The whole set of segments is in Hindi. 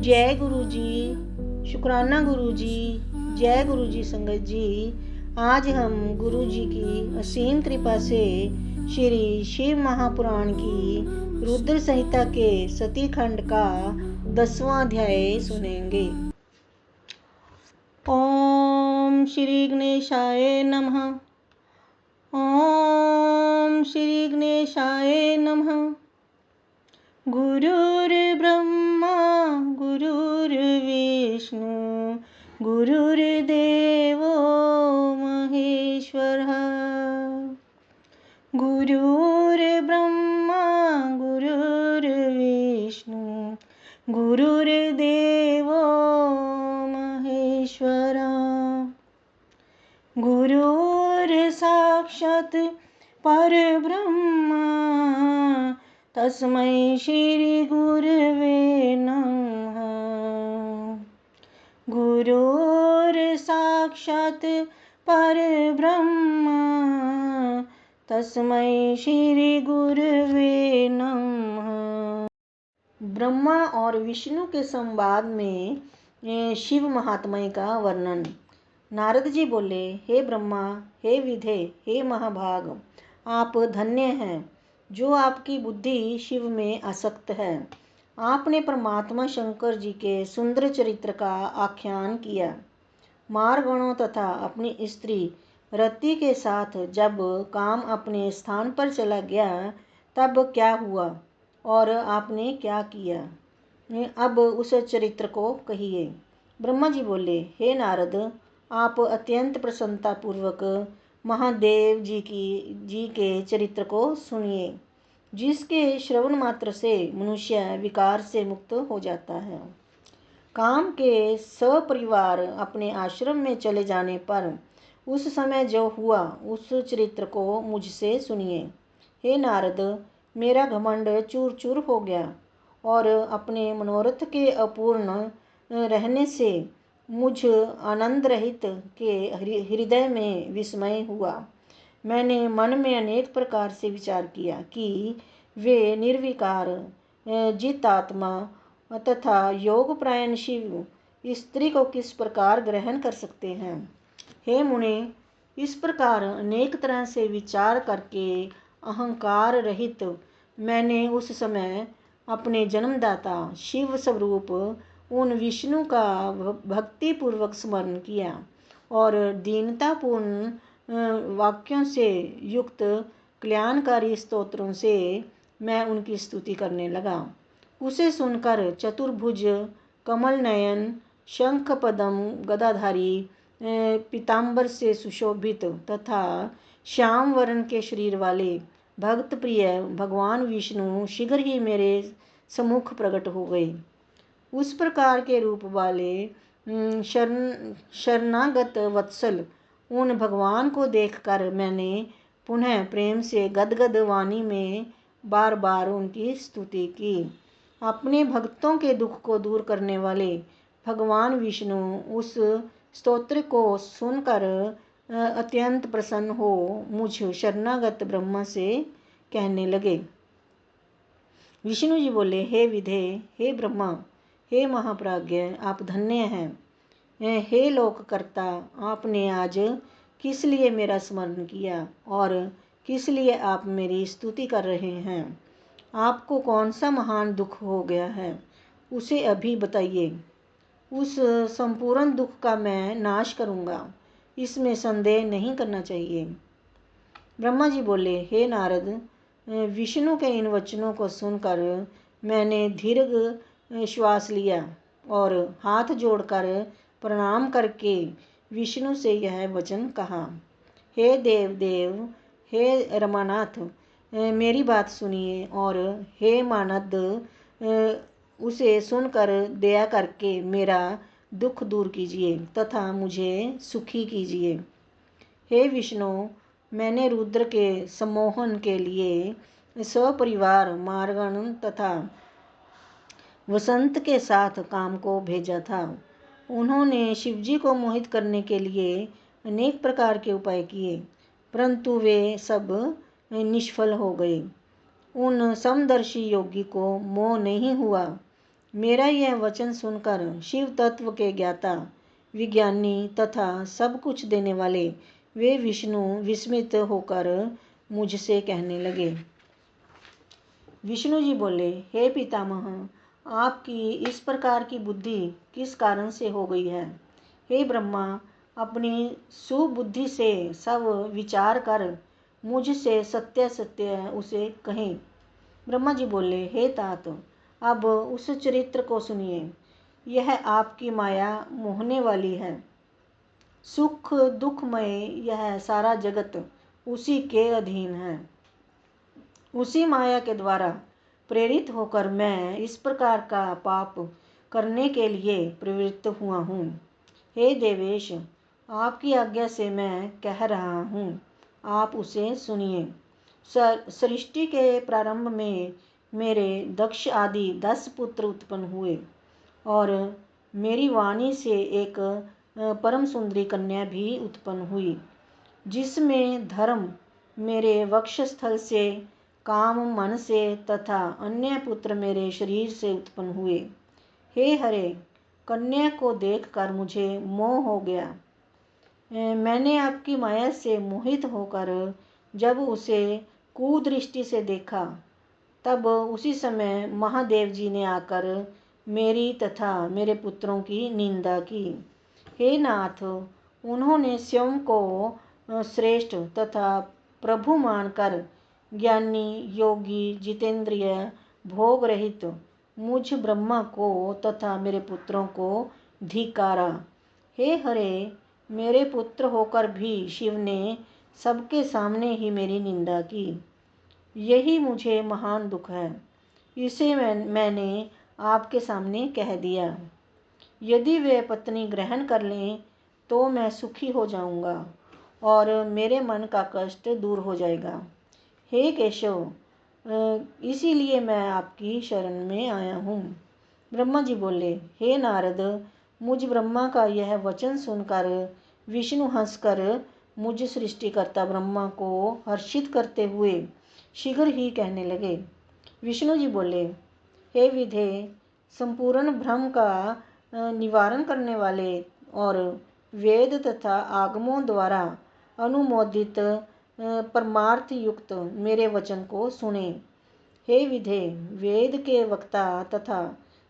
जय गुरु जी, शुक्राना गुरु जी, जय गुरु जी। संगत जी, आज हम गुरु जी की असीम कृपा से श्री शिव महापुराण की रुद्र संहिता के सती खंड का 10वां अध्याय सुनेंगे। ओम श्री गणेशाय नमः। ओम श्री गणेशाय नमः। गुरुर्ब्रह्मा गुरुर्विष्णु गुरुर्देवो महेश्वरः। गुरुर्ब्रह्मा गुरुर्विष्णु गुरुर्देवो महेश्वरः। गुरुर्साक्षात् परब्रह्म तस्मै श्री गुरवे नमः। गुरुर्साक्षात् परब्रह्म तस्मै श्री गुरवे नमः। ब्रह्मा और विष्णु के संवाद में शिव महात्म्य का वर्णन। नारद जी बोले, हे ब्रह्मा, हे विधे, हे महाभाग, आप धन्य हैं जो आपकी बुद्धि शिव में आसक्त है। आपने परमात्मा शंकर जी के सुंदर चरित्र का आख्यान किया। मारगणों तथा अपनी स्त्री रति के साथ जब काम अपने स्थान पर चला गया तब क्या हुआ और आपने क्या किया, अब उस चरित्र को कहिए। ब्रह्मा जी बोले, हे नारद, आप अत्यंत प्रसन्नता पूर्वक महादेव जी के चरित्र को सुनिए, जिसके श्रवण मात्र से मनुष्य विकार से मुक्त हो जाता है। काम के सपरिवार अपने आश्रम में चले जाने पर उस समय जो हुआ उस चरित्र को मुझसे सुनिए। हे नारद, मेरा घमंड चूर चूर हो गया और अपने मनोरथ के अपूर्ण रहने से मुझ आनंद रहित के हृदय में विस्मय हुआ। मैंने मन में अनेक प्रकार से विचार किया कि वे निर्विकार जितात्मा तथा योग प्रायण शिव स्त्री को किस प्रकार ग्रहण कर सकते हैं। हे मुने, इस प्रकार अनेक तरह से विचार करके अहंकार रहित मैंने उस समय अपने जन्मदाता शिव स्वरूप उन विष्णु का भक्ति पूर्वक स्मरण किया और दीनतापूर्ण वाक्यों से युक्त कल्याणकारी स्तोत्रों से मैं उनकी स्तुति करने लगा। उसे सुनकर चतुर्भुज, कमल नयन, शंख पद्म गदाधारी, पीतांबर से सुशोभित तथा श्याम वर्ण के शरीर वाले भक्त प्रिय भगवान विष्णु शीघ्र ही मेरे सम्मुख प्रकट हो गए। उस प्रकार के रूप वाले शरणागत वत्सल उन भगवान को देखकर मैंने पुनः प्रेम से गदगद वाणी में बार बार उनकी स्तुति की। अपने भक्तों के दुख को दूर करने वाले भगवान विष्णु उस स्तोत्र को सुनकर अत्यंत प्रसन्न हो मुझ शरणागत ब्रह्मा से कहने लगे। विष्णु जी बोले, हे विधे, हे ब्रह्मा, हे महाप्राज्ञ, आप धन्य हैं। हे लोककर्ता, आपने आज किस लिए मेरा स्मरण किया और किस लिए आप मेरी स्तुति कर रहे हैं। आपको कौन सा महान दुख हो गया है, उसे अभी बताइए। उस संपूर्ण दुख का मैं नाश करूँगा, इसमें संदेह नहीं करना चाहिए। ब्रह्मा जी बोले, हे नारद, विष्णु के इन वचनों को सुनकर मैंने दीर्घ श्वास लिया और हाथ जोड़कर प्रणाम करके विष्णु से यह वचन कहा। हे देव, हे रमानाथ, मेरी बात सुनिए और हे मानद, उसे सुनकर दया करके मेरा दुख दूर कीजिए तथा मुझे सुखी कीजिए। हे विष्णु, मैंने रुद्र के सम्मोहन के लिए सपरिवार मारगण तथा वसंत के साथ काम को भेजा था। उन्होंने शिवजी को मोहित करने के लिए अनेक प्रकार के उपाय किए, परंतु वे सब निष्फल हो गए। उन समदर्शी योगी को मोह नहीं हुआ मेरा यह वचन सुनकर शिव तत्व के ज्ञाता, विज्ञानी तथा सब कुछ देने वाले वे विष्णु विस्मित होकर मुझसे कहने लगे। विष्णु जी बोले, हे पितामह, आपकी इस प्रकार की बुद्धि किस कारण से हो गई है? हे ब्रह्मा, अपनी सुबुद्धि से सब विचार कर मुझसे सत्य सत्य उसे कहें। ब्रह्मा जी बोले, हे तात, अब उस चरित्र को सुनिए। यह आपकी माया मोहने वाली है। सुख दुखमय यह सारा जगत उसी के अधीन है। उसी माया के द्वारा प्रेरित होकर मैं इस प्रकार का पाप करने के लिए प्रवृत्त हुआ हूँ। हे देवेश, आपकी आज्ञा से मैं कह रहा हूँ, आप उसे सुनिए। सृष्टि के प्रारंभ में मेरे दक्ष आदि 10 पुत्र उत्पन्न हुए और मेरी वाणी से एक परम सुंदरी कन्या भी उत्पन्न हुई, जिसमें धर्म मेरे वक्षस्थल से, काम मन से तथा अन्य पुत्र मेरे शरीर से उत्पन्न हुए। हे हरे, कन्या को देखकर मुझे मोह हो गया। मैंने आपकी माया से मोहित होकर जब उसे कुदृष्टि से देखा, तब उसी समय महादेव जी ने आकर मेरी तथा मेरे पुत्रों की निंदा की। हे नाथ, उन्होंने स्वयं को श्रेष्ठ तथा प्रभु मानकर ज्ञानी, योगी, जितेंद्रिय, भोग रहित मुझ ब्रह्मा को तथा मेरे पुत्रों को धिक्कारा। हे हरे, मेरे पुत्र होकर भी शिव ने सबके सामने ही मेरी निंदा की। यही मुझे महान दुख है। इसे मैंने आपके सामने कह दिया। यदि वे पत्नी ग्रहण कर लें तो मैं सुखी हो जाऊंगा और मेरे मन का कष्ट दूर हो जाएगा। हे केशव, इसीलिए मैं आपकी शरण में आया हूँ। ब्रह्मा जी बोले, हे नारद, मुझ ब्रह्मा का यह वचन सुनकर विष्णु हंसकर मुझ सृष्टिकर्ता ब्रह्मा को हर्षित करते हुए शीघ्र ही कहने लगे। विष्णु जी बोले, हे विधे, संपूर्ण भ्रम का निवारण करने वाले और वेद तथा आगमों द्वारा अनुमोदित परमार्थ युक्त मेरे वचन को सुने। हे विधे, वेद के वक्ता तथा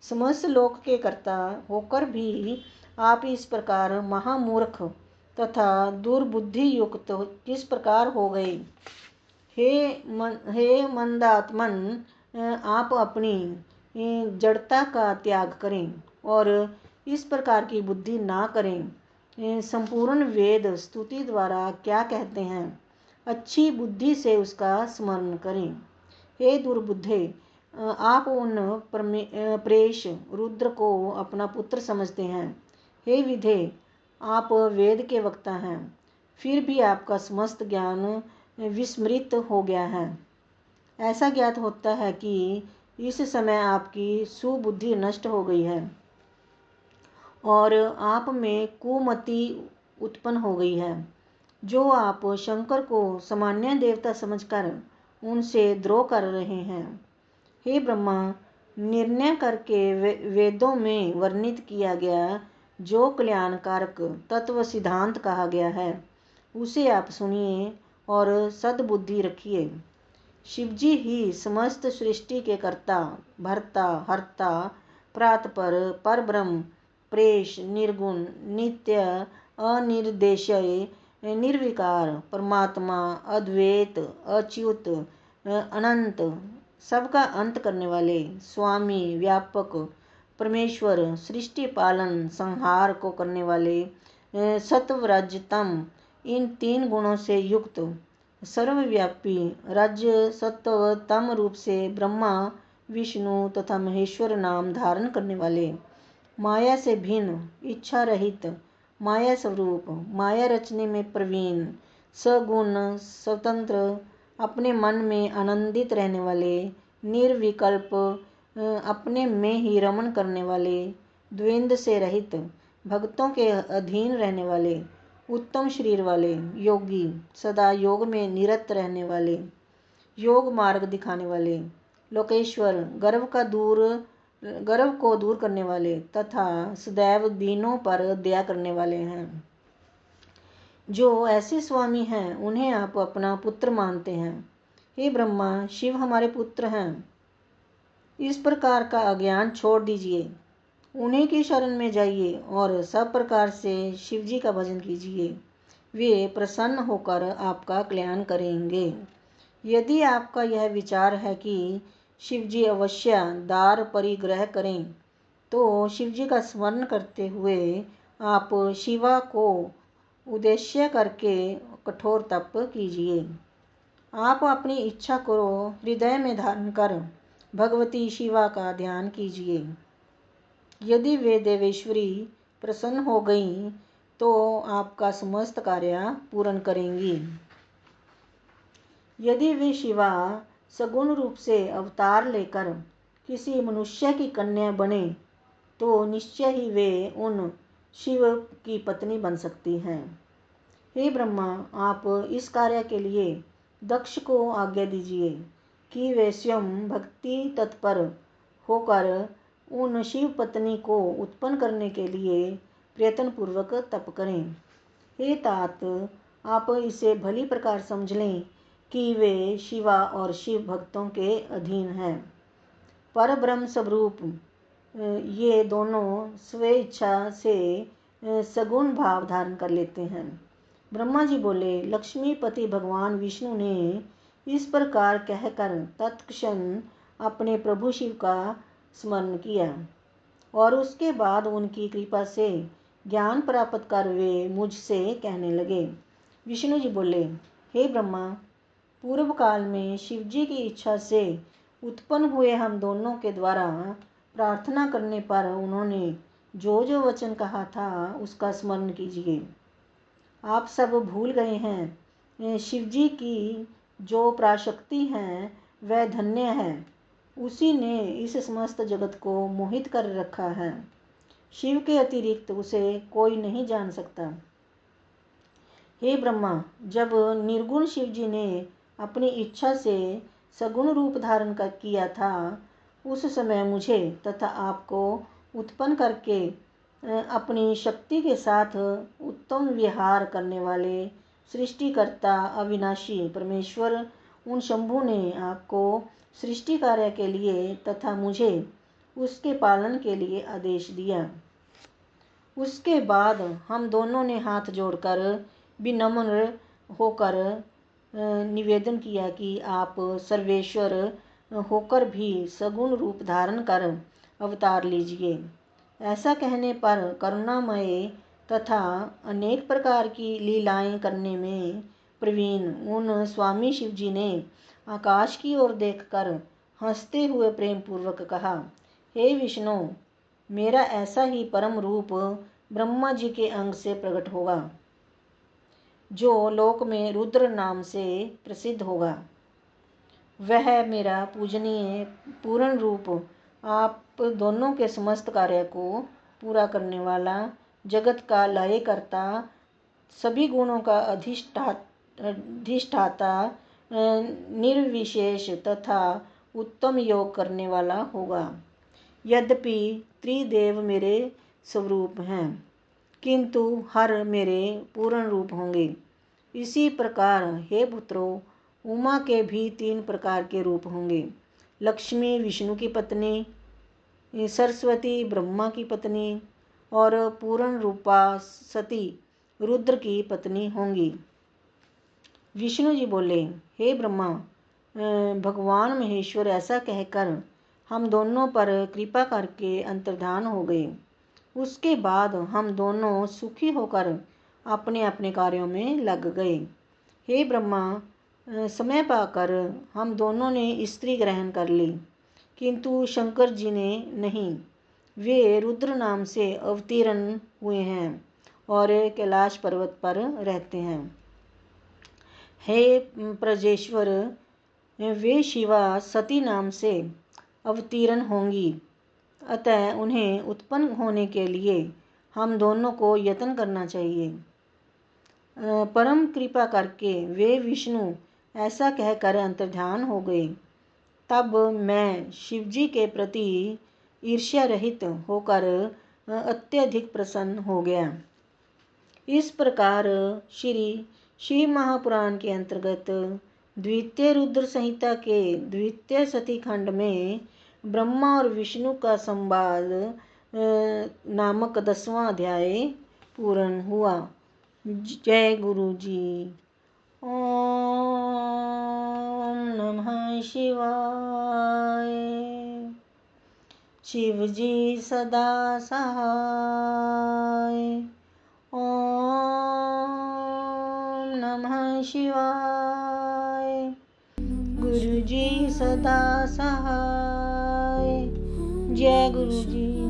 समस्त लोक के कर्ता होकर भी आप इस प्रकार महामूर्ख तथा दुर्बुद्धि युक्त किस प्रकार हो गए? हे मंदात्मन, आप अपनी जड़ता का त्याग करें और इस प्रकार की बुद्धि ना करें। संपूर्ण वेद स्तुति द्वारा क्या कहते हैं, अच्छी बुद्धि से उसका स्मरण करें। हे दुर्बुद्धे, आप उन प्रेष रुद्र को अपना पुत्र समझते हैं। हे विधे, आप वेद के वक्ता हैं, फिर भी आपका समस्त ज्ञान विस्मृत हो गया है। ऐसा ज्ञात होता है कि इस समय आपकी सुबुद्धि नष्ट हो गई है और आप में कुमति उत्पन्न हो गई है, जो आप शंकर को सामान्य देवता समझकर उनसे द्रोह कर रहे हैं। हे ब्रह्मा, निर्णय करके वेदों में वर्णित किया गया जो कल्याणकारक तत्व सिद्धांत कहा गया है, उसे आप सुनिए और सद्बुद्धि रखिए। शिवजी ही समस्त सृष्टि के कर्ता, भर्ता, हर्ता, प्रातपर, परब्रह्म, प्रेष, निर्गुण, नित्य, अनिर्देशय, निर्विकार, परमात्मा, अद्वैत, अच्युत, अनंत, सबका अंत करने वाले, स्वामी, व्यापक, परमेश्वर, सृष्टि पालन संहार को करने वाले, सत्वरजतम, इन 3 गुणों से युक्त, सर्वव्यापी, राज्य सत्व तम रूप से ब्रह्मा, विष्णु तथा महेश्वर नाम धारण करने वाले, माया से भिन्न, इच्छा रहित, माया स्वरूप, माया रचने में प्रवीण, सगुण, स्वतंत्र, अपने मन में आनंदित रहने वाले, निर्विकल्प, अपने में ही रमण करने वाले, द्वंद्व से रहित, भक्तों के अधीन रहने वाले, उत्तम शरीर वाले, योगी, सदा योग में निरत रहने वाले, योग मार्ग दिखाने वाले, लोकेश्वर, गर्व का दूर गर्व को दूर करने वाले तथा सदैव दीनों पर दया करने वाले हैं। जो ऐसे स्वामी हैं उन्हें आप अपना पुत्र मानते हैं। हे ब्रह्मा, शिव हमारे पुत्र हैं। इस प्रकार का अज्ञान छोड़ दीजिए, उन्हीं की शरण में जाइए और सब प्रकार से शिव जी का भजन कीजिए। वे प्रसन्न होकर आपका कल्याण करेंगे। यदि आपका यह विचार है कि शिव जी अवश्य दार परिग्रह करें, तो शिव जी का स्मरण करते हुए आप शिवा को उद्देश्य करके कठोर तप कीजिए। आप अपनी इच्छा को हृदय में धारण कर भगवती शिवा का ध्यान कीजिए। यदि वे देवेश्वरी प्रसन्न हो गईं तो आपका समस्त कार्य पूर्ण करेंगी। यदि वे शिवा सगुण रूप से अवतार लेकर किसी मनुष्य की कन्या बने तो निश्चय ही वे उन शिव की पत्नी बन सकती हैं। हे ब्रह्मा, आप इस कार्य के लिए दक्ष को आज्ञा दीजिए कि वे स्वयं भक्ति तत्पर होकर उन शिव पत्नी को उत्पन्न करने के लिए प्रयत्न पूर्वक तप करें। हे तात, आप इसे भली प्रकार समझ लें कि वे शिवा और शिव भक्तों के अधीन हैं। पर ब्रह्म स्वरूप ये दोनों स्वेच्छा से सगुण भाव धारण कर लेते हैं। ब्रह्मा जी बोले, लक्ष्मीपति भगवान विष्णु ने इस प्रकार कहकर तत्क्षण अपने प्रभु शिव का स्मरण किया और उसके बाद उनकी कृपा से ज्ञान प्राप्त कर वे मुझसे कहने लगे। विष्णु जी बोले, हे ब्रह्मा, पूर्व काल में शिव जी की इच्छा से उत्पन्न हुए हम दोनों के द्वारा प्रार्थना करने पर उन्होंने जो जो वचन कहा था उसका स्मरण कीजिए। आप सब भूल गए हैं। शिव जी की जो पराशक्ति है वह धन्य है। उसी ने इस समस्त जगत को मोहित कर रखा है। शिव के अतिरिक्त उसे कोई नहीं जान सकता। हे ब्रह्मा, जब निर्गुण शिव जी ने अपनी इच्छा से सगुण रूप धारण किया था, उस समय मुझे तथा आपको उत्पन्न करके अपनी शक्ति के साथ उत्तम विहार करने वाले सृष्टिकर्ता अविनाशी परमेश्वर उन शंभु ने आपको सृष्टि कार्य के लिए तथा मुझे उसके पालन के लिए आदेश दिया। उसके बाद हम दोनों ने हाथ जोड़कर विनम्र होकर निवेदन किया कि आप सर्वेश्वर होकर भी सगुण रूप धारण कर अवतार लीजिए। ऐसा कहने पर करुणामय तथा अनेक प्रकार की लीलाएं करने में प्रवीण उन स्वामी शिव जी ने आकाश की ओर देखकर हंसते हुए प्रेम पूर्वक कहा, हे विष्णु, मेरा ऐसा ही परम रूप ब्रह्मा जी के अंग से प्रकट होगा जो लोक में रुद्र नाम से प्रसिद्ध होगा। वह मेरा पूजनीय पूर्ण रूप आप दोनों के समस्त कार्य को पूरा करने वाला, जगत का लय करता, सभी गुणों का अधिष्ठाता, निर्विशेष तथा उत्तम योग करने वाला होगा। यद्यपि त्रिदेव मेरे स्वरूप हैं, किंतु हर मेरे पूर्ण रूप होंगे। इसी प्रकार हे पुत्रों, उमा के भी 3 प्रकार के रूप होंगे। लक्ष्मी विष्णु की पत्नी, सरस्वती ब्रह्मा की पत्नी और पूर्ण रूपा सती रुद्र की पत्नी होंगी। विष्णु जी बोले, हे ब्रह्मा, भगवान महेश्वर ऐसा कहकर हम दोनों पर कृपा करके अंतर्धान हो गए। उसके बाद हम दोनों सुखी होकर अपने अपने कार्यों में लग गए। हे ब्रह्मा, समय पाकर हम दोनों ने स्त्री ग्रहण कर ली, किंतु शंकर जी ने नहीं। वे रुद्र नाम से अवतीर्ण हुए हैं और कैलाश पर्वत पर रहते हैं। हे प्रजेश्वर, वे शिवा सती नाम से अवतीर्ण होंगी, अतः उन्हें उत्पन्न होने के लिए हम दोनों को यत्न करना चाहिए। परम कृपा करके वे विष्णु ऐसा कहकर अंतर्ध्यान हो गए। तब मैं शिवजी के प्रति ईर्ष्या रहित होकर अत्यधिक प्रसन्न हो गया। इस प्रकार श्री शिव महापुराण के अंतर्गत द्वितीय रुद्र संहिता के द्वितीय सती खंड में ब्रह्मा और विष्णु का संवाद नामक 10वां अध्याय पूर्ण हुआ। जय गुरु जी। ओम नमः शिवाय। शिव जी सदा सहाय। ओम नमः शिवाय। गुरु जी सदा सहाय। जय गुरु जी।